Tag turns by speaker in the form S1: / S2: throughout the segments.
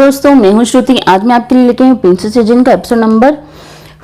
S1: दोस्तों, मैं हूं श्रुति। आज मैं आपके लिए लेके हूं प्रिंसेस सीजन का एपिसोड नंबर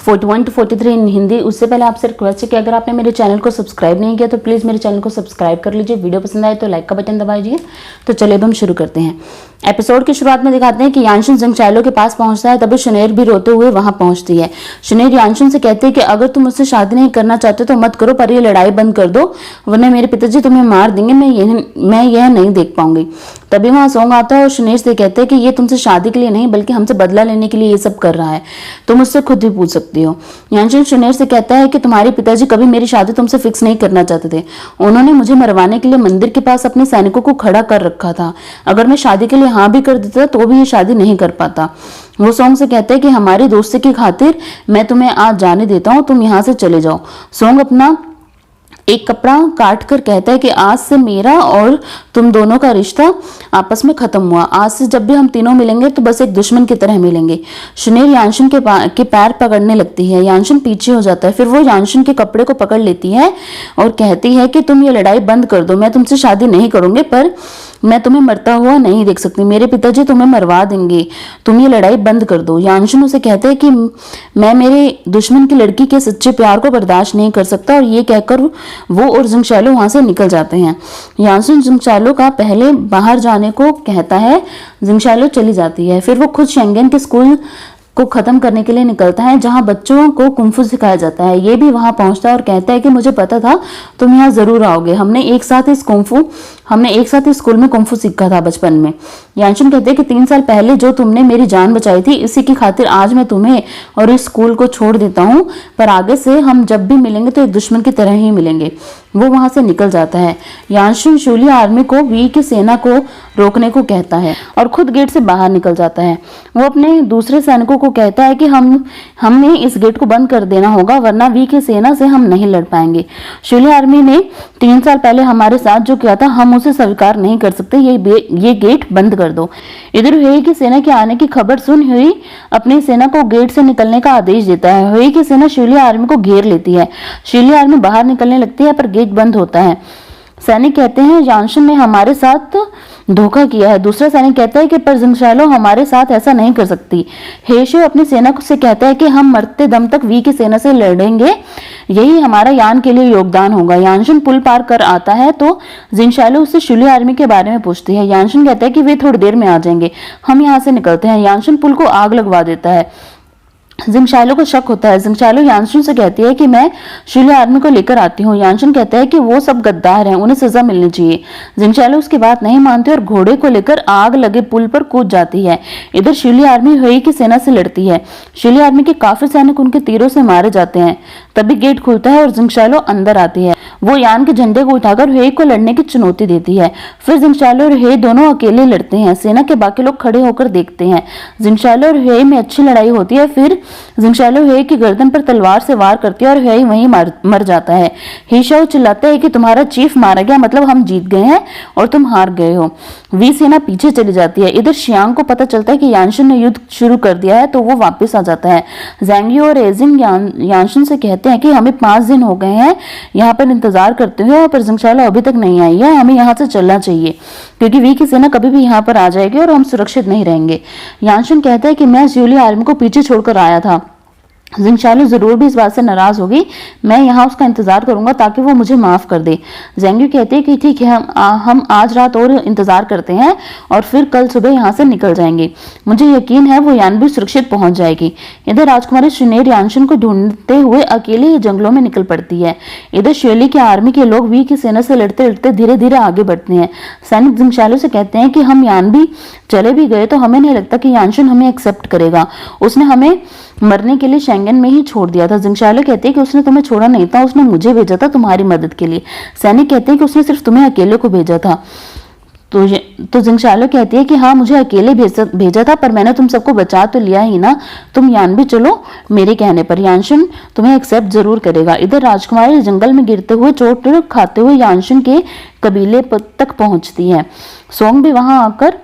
S1: 41 to 43 इन हिंदी। उससे पहले आपसे रिक्वेस्ट है कि अगर आपने मेरे चैनल को सब्सक्राइब नहीं किया तो प्लीज़ मेरे चैनल को सब्सक्राइब कर लीजिए। वीडियो पसंद आए तो लाइक का बटन दबा दीजिए। तो चलिए अब हम शुरू करते हैं। एपिसोड की शुरुआत में दिखाते हैं कि यानशिन जंगचाइलो के पास पहुंचता है, तभी शनेर भी रोते हुए वहां पहुंचती है। शनेर यानशिन से कहते हैं कि अगर तुम मुझसे शादी नहीं करना चाहते तो मत करो, पर ये लड़ाई बंद कर दो वरना मेरे पिताजी तुम्हें मार देंगे। मैं यह नहीं देख पाऊंगी। तभी वहां सोंग आता है और शनेर से कहते हैं कि ये तुमसे शादी के लिए नहीं बल्कि हमसे बदला लेने के लिए ये सब कर रहा है। तुम मुझसे खुद भी पूछ सकती हो। यानशिन शनेर से कहता है कि तुम्हारे पिताजी कभी मेरी शादी तुमसे फिक्स नहीं करना चाहते थे। उन्होंने मुझे मरवाने के लिए मंदिर के पास अपने सैनिकों को खड़ा कर रखा था। अगर मैं शादी के लिए हाँ भी कर देता तो भी ये शादी नहीं कर पाता। वो सोंग से कहते हैं कि हमारी दोस्ती की खातिर मैं तुम्हें आज जाने देता हूँ, तुम यहाँ से चले जाओ। सोंग अपना एक कपड़ा काट कर कहता है कि आज से मेरा और तुम दोनों का रिश्ता आपस में खत्म हुआ। आज से जब भी हम तीनों मिलेंगे तो बस एक दुश्मन की तरह मिलेंगे। शनेर यानशिन के पैर पकड़ने लगती है। यानशिन पीछे हो जाता है। फिर वो यानशिन के कपड़े को पकड़ लेती है और कहती है कि तुम ये लड़ाई बंद कर दो। मैं तुमसे शादी नहीं करूंगी, पर मैं तुम्हें मरता हुआ नहीं देख सकती। मेरे पिताजी तुम्हें मरवा देंगे। तुम ये लड़ाई बंद कर दो। यानशिन उसे कहते हैं कि मैं मेरे दुश्मन की लड़की के सच्चे प्यार को बर्दाश्त नहीं कर सकता, और ये कहकर वो और जंगचाइलो वहां से निकल जाते हैं। यानशिन जंगचाइलो का पहले बाहर जाने को कहता है। जंगचाइलो चली जाती है। फिर वो खुद शेंगेन के स्कूल को खत्म करने के लिए निकलता है जहां बच्चों को कुंफू सिखाया जाता है। ये भी वहां पहुंचता है और कहता है कि मुझे पता था तुम यहाँ जरूर आओगे। हमने एक साथ इस स्कूल में कुंफू सीखा था बचपन में। यानशिन कहते हैं कि 3 साल पहले जो तुमने मेरी जान बचाई थी, इसी की खातिर आज मैं तुम्हें और इस स्कूल को छोड़ देता हूँ, पर आगे से हम जब भी मिलेंगे तो एक दुश्मन की तरह ही मिलेंगे। वो वहां से निकल जाता है। यानशिन शूली आर्मी को वी की सेना को रोकने को कहता है और खुद गेट से बाहर निकल जाता है। वो अपने दूसरे सैनिकों को कहता है कि हमने इस गेट को बंद कर देना होगा, वरना वी की सेना से हम नहीं लड़ पाएंगे। शूली आर्मी ने 3 साल पहले हमारे साथ जो किया था हम उसे स्वीकार नहीं कर सकते। ये गेट बंद कर दो। इधर हुई की सेना के आने की खबर सुन हुई अपनी सेना को गेट से निकलने का आदेश देता है। हुई की सेना शूली आर्मी को घेर लेती है। शूली आर्मी बाहर निकलने लगती है, पर गेट बंद होता है। सैनिक कहते हैं यानशिन ने हमारे साथ धोखा किया है। दूसरा सैनिक कहता है कि पर जंगचाइलो हमारे साथ ऐसा नहीं कर सकती। हेशो अपनी सेना से कहता है कि हम मरते दम तक वी की सेना से लड़ेंगे, यही हमारा यान के लिए योगदान होगा। यानशिन पुल पार कर आता है तो जंगचाइलो उससे शूली आर्मी के बारे में पूछती है। यानशिन कहता है कि वे थोड़ी देर में आ जाएंगे, हम यहाँ से निकलते हैं। यानशिन पुल को आग लगवा देता है। जंगचाइलो को शक होता है। जंगचाइलो यानशिन से कहती है कि मैं शूली आर्मी को लेकर आती हूँ। यानशिन कहता है कि वो सब गद्दार हैं, उन्हें सजा मिलनी चाहिए। जंगचाइलो उसकी बात नहीं मानती और घोड़े को लेकर आग लगे पुल पर कूद जाती है। इधर शूली आर्मी हुई की सेना से लड़ती है। शूली आर्मी के काफी सैनिक उनके तीरों से मारे जाते हैं। तभी गेट खुलता है और जंगचाइलो अंदर आती है। वो यान के झंडे को उठाकर हुई को लड़ने की चुनौती देती है। फिर जंगचाइलो और हुई दोनों अकेले लड़ते हैं। सेना के बाकी लोग खड़े होकर देखते हैं। जंगचाइलो और हुई में अच्छी लड़ाई होती है। फिर जंगचाइलो हुई की गर्दन पर तलवार से वार करती है और हुई वहीं मर जाता है। हिशाओ चिल्लाता है कि तुम्हारा चीफ मारा गया, मतलब हम जीत गए हैं और तुम हार गए हो। वी सेना पीछे चली जाती है। इधर शियांग को पता चलता है कि यानशिन ने युद्ध शुरू कर दिया है, तो वो वापस आ जाता है। जैंगी और एजिंग यानशिन से कहते हैं कि हमें 5 दिन हो गए हैं यहाँ पर इंतजार करते हुए, पर जंगचाइलो अभी तक नहीं आई है। हमें यहाँ से चलना चाहिए क्योंकि वी की सेना कभी भी यहाँ पर आ जाएगी और हम सुरक्षित नहीं रहेंगे। यानशिन कहता है कि मैं शूली आर्मी को पीछे छोड़कर आया था। जंगचाइलो जरूर भी इस बात से नाराज होगी। मैं यहाँ उसका इंतजार करूंगा ताकि वो मुझे माफ कर दे। जेंगी कहते हैं कि ठीक है, हम आज रात और इंतजार करते हैं और फिर कल सुबह यहाँ से निकल जाएंगे। मुझे यकीन है वो यान भी सुरक्षित पहुंच जाएगी। इधर राजकुमारी शनेर यानशिन को ढूंढते हुए अकेले जंगलों में निकल पड़ती है। इधर शैली की आर्मी के लोग वी की सेना से लड़ते लड़ते धीरे धीरे आगे बढ़ते हैं। सैनिक जंगचाइलो से कहते हैं कि हम यान भी चले भी गए तो हमें नहीं लगता कि यानशिन हमें एक्सेप्ट करेगा। उसने हमें मरने के लिए शेंगेन में ही छोड़ दिया था। जंगचाइलो कहते हैं कि उसने तुम्हें छोड़ा नहीं था, उसने मुझे भेजा था तुम्हारी मदद के लिए। सैनिक कहते हैं कि उसने सिर्फ तुम्हें अकेले को भेजा था। तो जंगचाइलो कहती है कि हाँ, मुझे अकेले भेजा था, पर मैंने तुम सबको बचा तो लिया ही ना। तुम यान भी चलो मेरे कहने पर, यानशिन तुम्हें एक्सेप्ट जरूर करेगा। इधर राजकुमारी जंगल में गिरते हुए चोट खाते हुए यानशिन के कबीले तक पहुंचती है। सोंग भी वहां आकर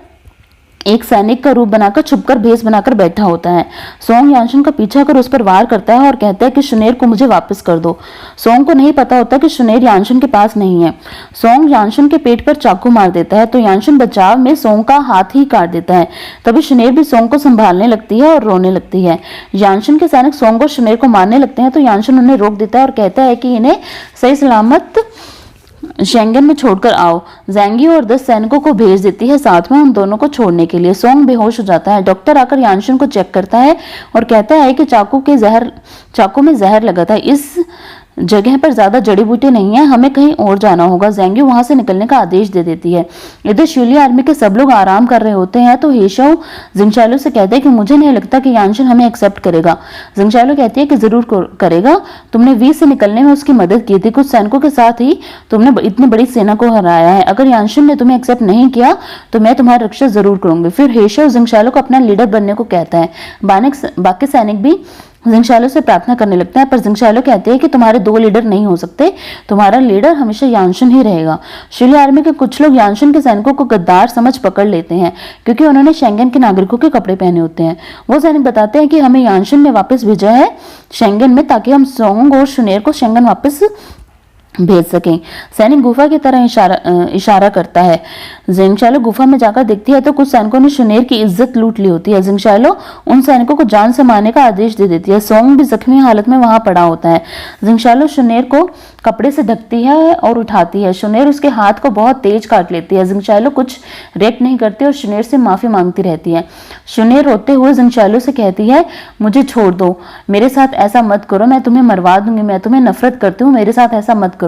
S1: एक सैनिक का रूप बनाकर छुपकर भेष बनाकर बैठा होता है। सोंग यानशन का पीछा कर उस पर वार करता है और कहता है कि शुनेर को मुझे वापस कर दो। सोंग को नहीं पता होता कि शुनेर यानशन के पास नहीं है। सोंग यानशन के पेट पर चाकू मार देता है तो यानशन बचाव में सोंग का हाथ ही काट देता है। तभी शुनेर भी सोंग को संभालने लगती है और रोने लगती है। यानशन के सैनिक सोंग और शुनेर को मारने लगते हैं तो यानशन उन्हें रोक देता है और कहता है कि इन्हें सही सलामत शेंगन में छोड़कर आओ। जैंगी और 10 सैनिकों को भेज देती है साथ में उन दोनों को छोड़ने के लिए। सोंग बेहोश हो जाता है। डॉक्टर आकर यानशन को चेक करता है और कहता है कि चाकू में जहर लगा था। इस जगह पर ज्यादा जड़ी बूटी नहीं है, हमें कहीं और जाना होगा। जैंगी वहां से निकलने का आदेश दे देती है। इधर शिली आर्मी के सब लोग आराम कर रहे होते हैं तो हेशो जिंगशालो से कहते हैं कि मुझे नहीं लगता कि यानशन हमें एक्सेप्ट करेगा। जिंगशालो कहती है कि जरूर करेगा, तुमने वी से निकलने में उसकी मदद की थी, कुछ सैनिकों के साथ ही तुमने इतनी बड़ी सेना को हराया है। अगर यानशन ने तुम्हें एक्सेप्ट नहीं किया तो मैं तुम्हारी रक्षा जरूर करूंगी। फिर हेशो जिंगशालो को अपना लीडर बनने को कहता है। बाकी सैनिक भी जिंगशालो से प्रार्थना करने लगते हैं पर जिंगशालो कहते हैं कि तुम्हारे 2 लीडर नहीं हो सकते, तुम्हारा लीडर हमेशा यानशन ही रहेगा। शिली आर्मी के कुछ लोग यानशन के सैनिकों को गद्दार समझ पकड़ लेते हैं क्योंकि उन्होंने शेंगन के नागरिकों के कपड़े पहने होते हैं। वो सैनिक बताते हैं कि हमें यानशन ने वापस भेजा है शेंगन में ताकि हम सोंग और शुनेर को शेंगन वापस भेज सकें। सैनिक गुफा की तरह इशारा करता है। जिंगशालो गुफा में जाकर देखती है तो कुछ सैनिकों ने शुनेर की इज्जत लूट ली होती है। जिंगशालो उन सैनिकों को जान से मारने का आदेश दे देती है। सोंग भी जख्मी हालत में वहां पड़ा होता है। जिंगशालो शुनेर को कपड़े से ढकती है और उठाती है। शुनेर उसके हाथ को बहुत तेज काट लेती है। जिंगशालो कुछ रिएक्ट नहीं करती और शुनेर से माफी मांगती रहती है। शुनेर रोते हुए जिंगशालो से कहती है, मुझे छोड़ दो, मेरे साथ ऐसा मत करो, मैं तुम्हें मरवा दूंगी, मैं तुम्हें नफरत करती हूँ, मेरे साथ ऐसा मत करो।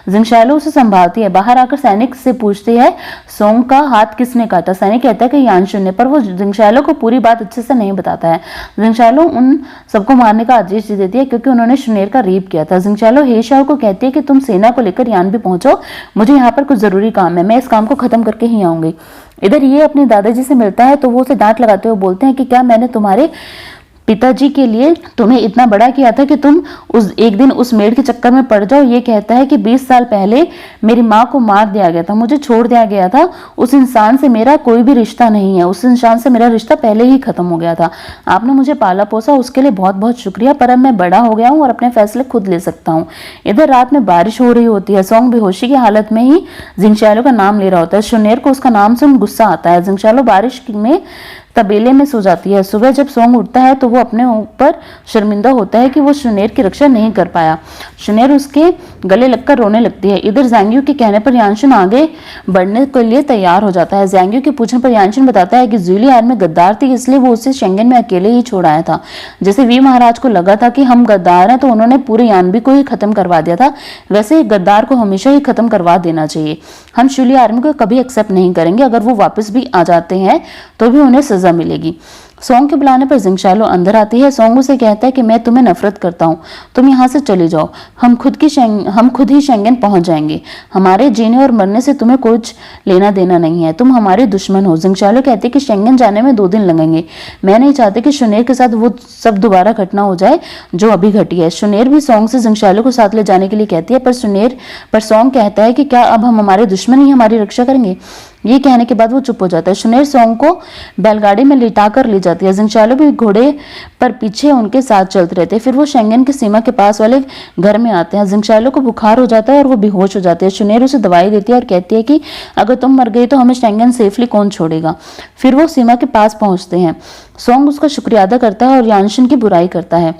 S1: जिंगशालो उसे संभालती है। बाहर आकर सैनिक से पूछती है, सोंग का हाथ किसने काटा? सैनिक कहता है कि यानशन ने, पर वो जिंगशालो को पूरी बात अच्छे से नहीं बताता है। जिंगशालो उन सबको मारने का आदेश दे देती है क्योंकि उन्होंने शुनेर का रेप किया था। जिंगशालो हेशाओ को कहती है कि तुम सेना को लेकर यान भी पहुंचो, मुझे यहाँ पर कुछ जरूरी काम है, मैं इस काम को खत्म करके ही आऊंगी। इधर ये अपने दादाजी से मिलता है तो वो उसे डांट लगाते हुए बोलते हैं कि क्या मैंने तुम्हारे पिताजी के लिए तुम्हें इतना बड़ा किया था कि तुम एक दिन उस मेड के चक्कर में पड़ जाओ। ये कहता है कि 20 साल पहले मेरी माँ को मार दिया गया था, मुझे छोड़ दिया गया था, उस इंसान से मेरा कोई भी रिश्ता नहीं है, उस इंसान से मेरा रिश्ता पहले ही खत्म हो गया था। आपने मुझे पाला पोसा, उसके लिए बहुत बहुत शुक्रिया, पर अब मैं बड़ा हो गया हूँ और अपने फैसले खुद ले सकता हूँ। इधर रात में बारिश हो रही होती है। सोंग बेहोशी की हालत में ही जिंगशालो का नाम ले रहा होता है। शुनेर को उसका नाम सुन गुस्सा आता है। जिंगशालो बारिश में तबेले में सो जाती है। सुबह जब सोंग उठता है तो वो अपने ऊपर शर्मिंदा होता है कि वो शुनेर की रक्षा नहीं कर पाया। शुनेर उसके गले लगकर रोने लगती है। इधर जैंग्यू के कहने पर यानशन आगे बढ़ने के लिए तैयार हो जाता है। जैंग्यू के पूछने पर यानशन बताता है कि ज़ुली आर्मी गद्दार थी, इसलिए वो उसे शेंगन में अकेले ही छोड़ आया था। जैसे वी महाराज को लगा था कि हम गद्दार हैं तो उन्होंने पूरे यानबी को ही खत्म करवा दिया था, वैसे गद्दार को हमेशा ही खत्म करवा देना चाहिए। हम शुली आर्मी को कभी एक्सेप्ट नहीं करेंगे, अगर वो वापस भी आ जाते हैं तो भी उन्हें सजा मिलेगी। सोंग के बुलाने पर जिंगशालो अंदर आती है। सोंग उसे कहता है कि मैं तुम्हें नफरत करता हूँ, तुम यहाँ से चले जाओ, हम खुद ही शेंगन पहुंच जाएंगे, हमारे जीने और मरने से तुम्हें कुछ लेना देना नहीं है, तुम हमारे दुश्मन हो। जिंगशालो कहते कि शेंगन जाने में 2 दिन लगेंगे, मैं नहीं चाहती कि शुनेर के साथ वो सब दोबारा घटना हो जाए जो अभी घटी है। शुनेर भी सोंग से जिंगशालो को साथ ले जाने के लिए कहती है, पर सोंग कहता है कि क्या अब हम हमारे दुश्मन ही हमारी रक्षा करेंगे? ये कहने के बाद वो चुप हो जाता है। शुनेर सोंग को बैलगाड़ी में लिटा कर ले जाती है। जिंगशालो भी घोड़े पर पीछे उनके साथ चलते रहते हैं। फिर वो शेंगन की सीमा के पास वाले घर में आते हैं। जिंगशालो को बुखार हो जाता है और वो बेहोश हो जाती है। शुनेर उसे दवाई देती है और कहती है कि अगर तुम मर गई तो हमें शेंगन सेफली कौन छोड़ेगा। फिर वो सीमा के पास पहुंचते हैं। सोंग उसका शुक्रिया अदा करता है और यानशन की बुराई करता है।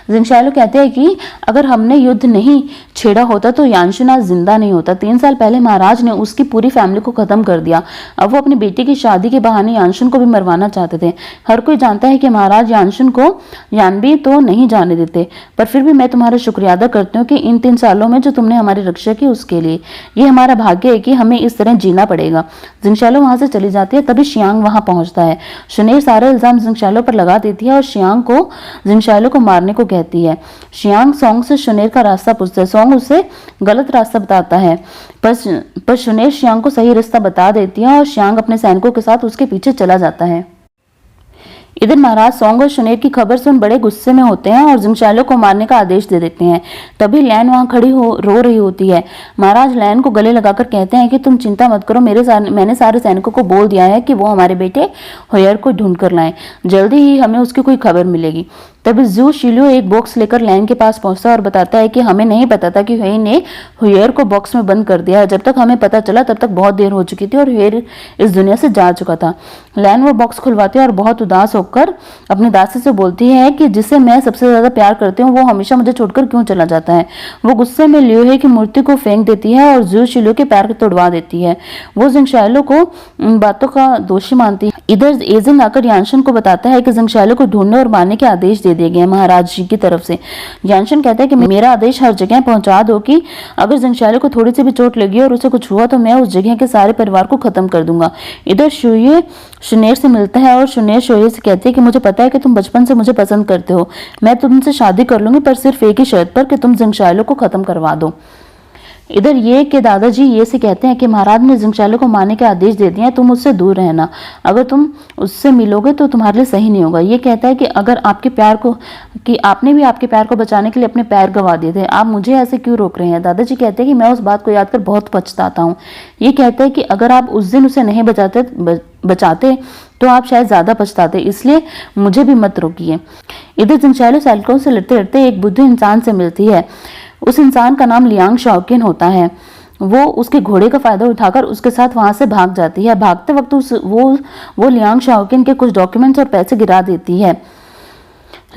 S1: जिंगशालो कहते हैं कि अगर हमने युद्ध नहीं छेड़ा होता तो यानशन आज जिंदा नहीं होता। 3 साल पहले महाराज ने उसकी पूरी फैमिली को खत्म कर दिया। अब वो अपनी बेटी की शादी के बहाने यानशन को भी मरवाना चाहते थे। हर कोई जानता है कि महाराज यानशन को यानबी तो नहीं जाने देते, पर फिर भी मैं तुम्हारा शुक्रिया अदा करती हूँ कि इन 3 सालों में जो तुमने हमारी रक्षा की उसके लिए। ये हमारा भाग्य है कि हमें इस तरह जीना पड़ेगा। जिंगशालो वहां से चली जाती है। तभी शियांग वहां पहुंचता है। शुनेर सारे इल्जाम जिंगशालो पर लगा देती है और शियांग को जिंगशालो को मारने को कहती है। शियांग सोंग से शुनेर का रास्ता पूछता है। सोंग उसे गलत रास्ता बताता है, पर शुनेर शियांग को सही रास्ता बता देती है और शियांग अपने सैनिकों के साथ उसके पीछे चला जाता है। इधर महाराज सोंग और शुनेर की खबर सुन बड़े गुस्से में होते हैं और जिंगशालो को मारने का आदेश दे देते हैं। तभी लैन वहां खड़ी रो रही होती है। महाराज लैन को गले लगाकर कहते हैं कि तुम चिंता मत करो, मैंने सारे सैनिकों को बोल दिया है कि वो हमारे बेटे हुयर को ढूंढ कर लाएं। जल्दी ही हमें उसकी कोई खबर मिलेगी। तभी जू शिलियो एक बॉक्स लेकर लैन के पास पहुंचता है और बताता है कि हमें नहीं पता था कि हुई ने हुयर को बॉक्स में बंद कर दिया है। जब तक हमें पता चला तब तक बहुत देर हो चुकी थी और हुयर इस दुनिया से जा चुका था। लैन वो बॉक्स खुलवाती है और बहुत उदास होकर अपनी दासी से बोलती है कि जिसे मैं सबसे ज्यादा प्यार करती हूँ वो हमेशा मुझे छोड़कर क्यों चला जाता है। वो गुस्से में लियोहे की मूर्ति को फेंक देती है और जू शिलियो के पैर तोड़वा देती है। वो जिंगशालो को इन बातों का दोषी मानती है। इधर एजिंग आकर यानशन को बताता है कि जिंगशालो को ढूंढने और मारने के आदेश दे दिए गए महाराज जी की तरफ से। यानशन कहता है कि मेरा आदेश हर जगह पहुंचा दो कि अगर जिंगशालो को थोड़ी सी भी चोट लगी और उसे कुछ हुआ तो मैं उस जगह के सारे परिवार को खत्म कर दूंगा। इधर शोये शुनेर से मिलता है और शुनेर शोये से कहती है कि मुझे पता है कि तुम बचपन से मुझे पसंद करते हो, मैं तुमसे शादी कर लूंगी पर सिर्फ एक ही शर्त पर कि तुम जिंगशालो को खत्म करवा दो। इधर ये के दादाजी ये से कहते हैं कि महाराज ने जिंगशालो को मारने के आदेश दे दिए हैं, तुम उससे दूर रहना, अगर तुम उससे मिलोगे तो तुम्हारे लिए सही नहीं होगा। ये कहता है कि अगर आपके प्यार को कि आपने भी आपके प्यार को बचाने के लिए अपने पैर गंवा दिए थे, आप मुझे ऐसे क्यों रोक रहे हैं। दादाजी कहते हैं कि मैं उस बात को याद कर बहुत पछताता हूँ। ये कहता है कि अगर आप उस दिन उसे नहीं बचाते तो आप शायद ज्यादा पछताते, इसलिए मुझे भी मत रोकिए। इधर जिंगशालो सैनिकों से लड़ते लड़ते एक बुद्धू इंसान से मिलती है। उस इंसान का नाम लियांग शाओकिन होता है। वो उसके घोड़े का फायदा उठाकर उसके साथ वहां से भाग जाती है। भागते वक्त वो लियांग शाओकिन के कुछ डॉक्यूमेंट्स और पैसे गिरा देती है।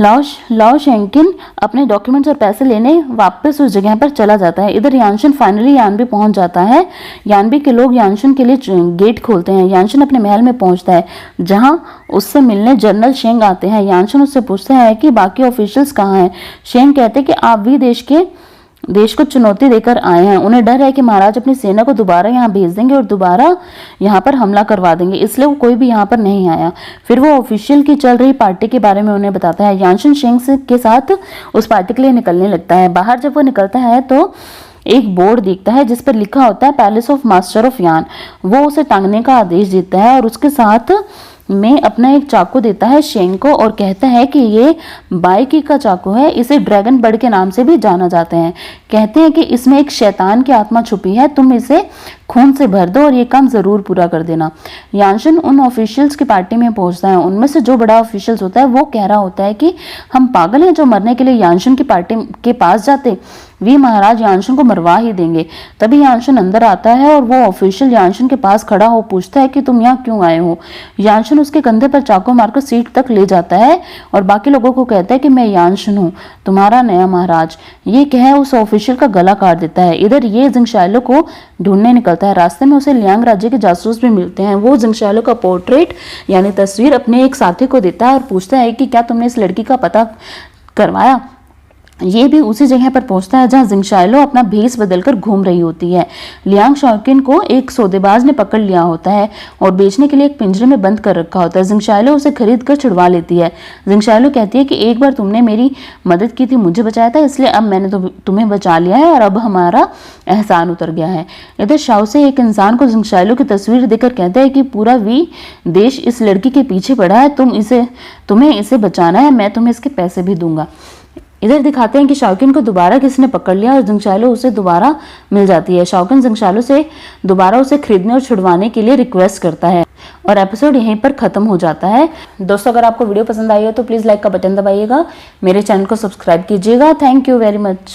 S1: लाओ शेंकिन अपने डॉक्यूमेंट्स और पैसे लेने वापस उस जगह पर चला जाता है। इधर यानशन फाइनली यानबी पहुंच जाता है। यानबी के लोग यानशन के लिए गेट खोलते हैं। यानशन अपने महल में पहुंचता है जहां उससे मिलने जनरल शेंग आते हैं। यानशन उससे पूछता है कि बाकी ऑफिशियल्स कहाँ हैं। शेंग कहते हैं कि आप भी देश को चुनौती देकर आए हैं, उन्हें डर है कि महाराज अपनी सेना को दोबारा यहाँ भेज देंगे और दोबारा यहाँ पर हमला करवा देंगे, इसलिए वो कोई भी यहाँ पर नहीं आया। फिर वो ऑफिशियल की चल रही पार्टी के बारे में उन्हें बताता है। यानशन शेंग के साथ उस पार्टी के लिए निकलने लगता है। बाहर जब वो निकलता है तो एक बोर्ड दिखता है जिस पर लिखा होता है पैलेस ऑफ मास्टर ऑफ यान। वो उसे टांगने का आदेश देता है और उसके साथ में अपना एक चाकू देता है शेंग को और कहता है कि ये बाइकी का चाकू है, इसे ड्रैगन बर्ड के नाम से भी जाना जाता है। कहते हैं कि इसमें एक शैतान की आत्मा छुपी है, तुम इसे खून से भर दो और ये काम जरूर पूरा कर देना। यानशन उन ऑफिशियल्स की पार्टी में पहुंचता है। उनमें से जो बड़ा ऑफिशियल्स होता है वो कह रहा होता है कि हम पागल हैं जो मरने के लिए यानशन की पार्टी के पास जाते, वे महाराज यानशन को मरवा ही देंगे। तभी यानशन अंदर आता है और वो ऑफिशियल यानशन के पास खड़ा हो पूछता है कि तुम यहाँ क्यों आए हो। यानशन उसके कंधे पर चाकू मारकर सीट तक ले जाता है और बाकी लोगों को कहता है कि मैं यानशन हूँ, तुम्हारा नया महाराज। ये कह उस ऑफिशियल का गला काट देता है। इधर ये जिंगशालो को ढूंढने निकलता है। रास्ते में उसे लियांग राज्य के जासूस भी मिलते हैं। वो जिंगशालो का पोर्ट्रेट यानी तस्वीर अपने एक साथी को देता है और पूछता है कि क्या तुमने इस लड़की का पता करवाया। ये भी उसी जगह पर पहुंचता है जहां जिंगशालो अपना भेस बदलकर घूम रही होती है। लियांग शाओकिन को एक सौदेबाज ने पकड़ लिया होता है और बेचने के लिए एक पिंजरे में बंद कर रखा होता है। जिंगशालो उसे खरीद कर छुड़वा लेती है। जिंगशालो कहती है कि एक बार तुमने मेरी मदद की थी, मुझे बचाया था, इसलिए अब मैंने तुम्हें बचा लिया है और अब हमारा एहसान उतर गया है। इधर शाओ से एक इंसान को जिंगशालो की तस्वीर देकर कहता है कि पूरा वी देश इस लड़की के पीछे पड़ा है, तुम्हें इसे बचाना है, मैं तुम्हें इसके पैसे भी दूंगा। इधर दिखाते हैं कि शाओकिन को दोबारा किसी ने पकड़ लिया और जिंगशालो उसे दोबारा मिल जाती है। शाओकिन जिंगशालो से दोबारा उसे खरीदने और छुड़वाने के लिए रिक्वेस्ट करता है और एपिसोड यहीं पर खत्म हो जाता है। दोस्तों, अगर आपको वीडियो पसंद आई हो तो प्लीज लाइक का बटन दबाइएगा, मेरे चैनल को सब्सक्राइब कीजिएगा। Thank you very much.